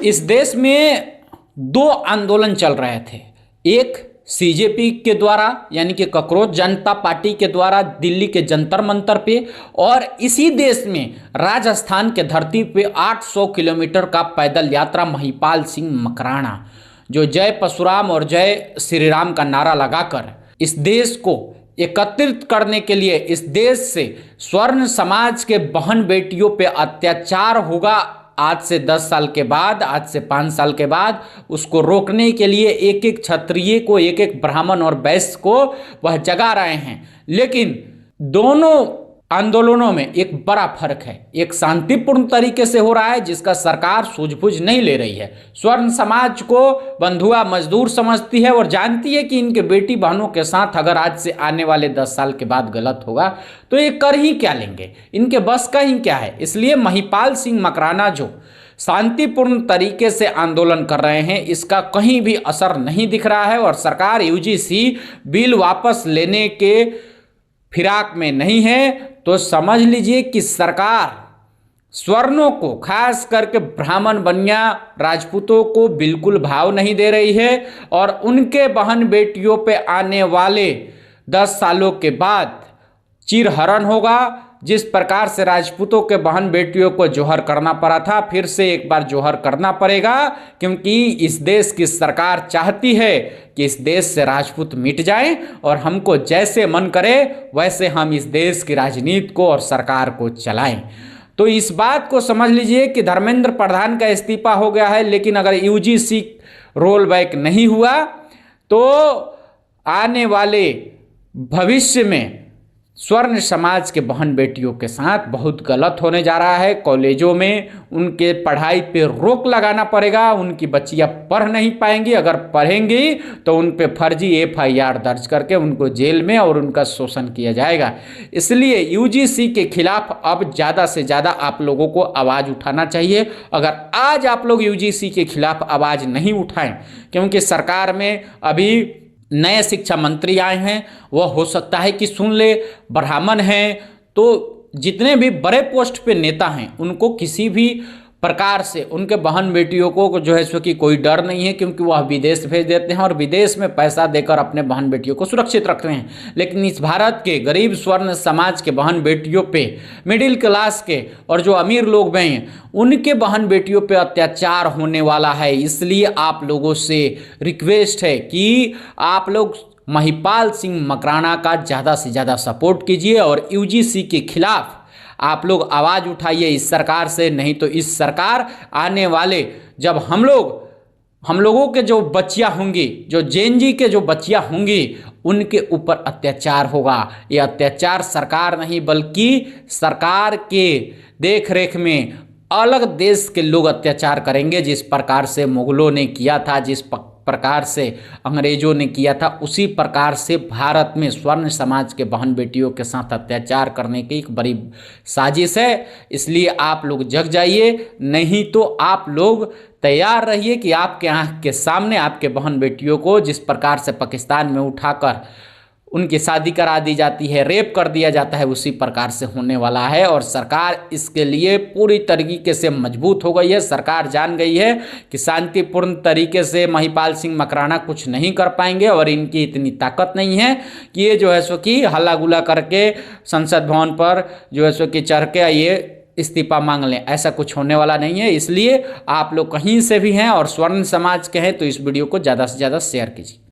इस देश में दो आंदोलन चल रहे थे। एक सीजेपी के द्वारा यानी कि कॉकरोच जनता पार्टी के द्वारा दिल्ली के जंतर मंतर पे, और इसी देश में राजस्थान के धरती पे 800 किलोमीटर का पैदल यात्रा महिपाल सिंह मकराना जो जय परशुराम और जय श्री राम का नारा लगाकर इस देश को एकत्रित करने के लिए, इस देश से स्वर्ण समाज के बहन बेटियों पे अत्याचार होगा आज से 10 साल के बाद, आज से 5 साल के बाद, उसको रोकने के लिए एक एक क्षत्रिय को, एक एक ब्राह्मण और वैश्य को वह जगा रहे हैं। लेकिन दोनों आंदोलनों में एक बड़ा फर्क है। एक शांतिपूर्ण तरीके से हो रहा है जिसका सरकार सूझबूझ नहीं ले रही है। स्वर्ण समाज को बंधुआ मजदूर समझती है और जानती है कि इनके बेटी बहनों के साथ अगर आज से आने वाले 10 साल के बाद गलत होगा तो ये कर ही क्या लेंगे, इनके बस का ही क्या है। इसलिए महिपाल सिंह मकराना जो शांतिपूर्ण तरीके से आंदोलन कर रहे हैं, इसका कहीं भी असर नहीं दिख रहा है और सरकार यूजीसी बिल वापस लेने के फिराक में नहीं है। तो समझ लीजिए कि सरकार स्वर्णों को, खास करके ब्राह्मण बनिया राजपूतों को बिल्कुल भाव नहीं दे रही है और उनके बहन बेटियों पे आने वाले 10 सालों के बाद चिरहरण होगा। जिस प्रकार से राजपूतों के बहन बेटियों को जोहर करना पड़ा था, फिर से एक बार जोहर करना पड़ेगा, क्योंकि इस देश की सरकार चाहती है कि इस देश से राजपूत मिट जाएं और हमको जैसे मन करे वैसे हम इस देश की राजनीति को और सरकार को चलाएं। तो इस बात को समझ लीजिए कि धर्मेंद्र प्रधान का इस्तीफा हो गया है, लेकिन अगर यूजीसी रोल बैक नहीं हुआ तो आने वाले भविष्य में स्वर्ण समाज के बहन बेटियों के साथ बहुत गलत होने जा रहा है। कॉलेजों में उनके पढ़ाई पे रोक लगाना पड़ेगा, उनकी बच्चियां पढ़ नहीं पाएंगी, अगर पढ़ेंगी तो उन पे फर्जी एफआईआर दर्ज करके उनको जेल में और उनका शोषण किया जाएगा। इसलिए यूजीसी के खिलाफ अब ज़्यादा से ज़्यादा आप लोगों को आवाज़ उठाना चाहिए। अगर आज आप लोग यूजीसी के खिलाफ आवाज़ नहीं उठाएं, क्योंकि सरकार में अभी नए शिक्षा मंत्री आए हैं, वह हो सकता है कि सुन ले, ब्राह्मण हैं, तो जितने भी बड़े पोस्ट पे नेता हैं उनको किसी भी प्रकार से उनके बहन बेटियों को जो है सो कि कोई डर नहीं है, क्योंकि वह विदेश भेज देते हैं और विदेश में पैसा देकर अपने बहन बेटियों को सुरक्षित रखते हैं। लेकिन इस भारत के गरीब स्वर्ण समाज के बहन बेटियों पे, मिडिल क्लास के और जो अमीर लोग हैं उनके बहन बेटियों पे अत्याचार होने वाला है। इसलिए आप लोगों से रिक्वेस्ट है कि आप लोग महिपाल सिंह मकराना का ज़्यादा से ज़्यादा सपोर्ट कीजिए और यूजीसी के खिलाफ आप लोग आवाज़ उठाइए इस सरकार से। नहीं तो इस सरकार आने वाले, जब हम लोगों के जो बच्चियां होंगी, जो जेएनजी के जो बच्चियां होंगी, उनके ऊपर अत्याचार होगा। ये अत्याचार सरकार नहीं बल्कि सरकार के देख रेख में अलग देश के लोग अत्याचार करेंगे। जिस प्रकार से मुगलों ने किया था, जिस प्रकार से अंग्रेजों ने किया था, उसी प्रकार से भारत में स्वर्ण समाज के बहन बेटियों के साथ अत्याचार करने की एक बड़ी साजिश है। इसलिए आप लोग जग जाइए, नहीं तो आप लोग तैयार रहिए कि आपके आंख के सामने आपके बहन बेटियों को जिस प्रकार से पाकिस्तान में उठाकर उनकी शादी करा दी जाती है, रेप कर दिया जाता है, उसी प्रकार से होने वाला है। और सरकार इसके लिए पूरी तरीके से मजबूत हो गई है। सरकार जान गई है कि शांतिपूर्ण तरीके से महिपाल सिंह मकराना कुछ नहीं कर पाएंगे और इनकी इतनी ताकत नहीं है कि ये जो है सो कि हल्ला गुला करके संसद भवन पर जो है सो कि चढ़ के ये इस्तीफा मांग लें। ऐसा कुछ होने वाला नहीं है। इसलिए आप लोग कहीं से भी हैं और स्वर्ण समाज के हैं तो इस वीडियो को ज़्यादा से ज़्यादा शेयर कीजिए।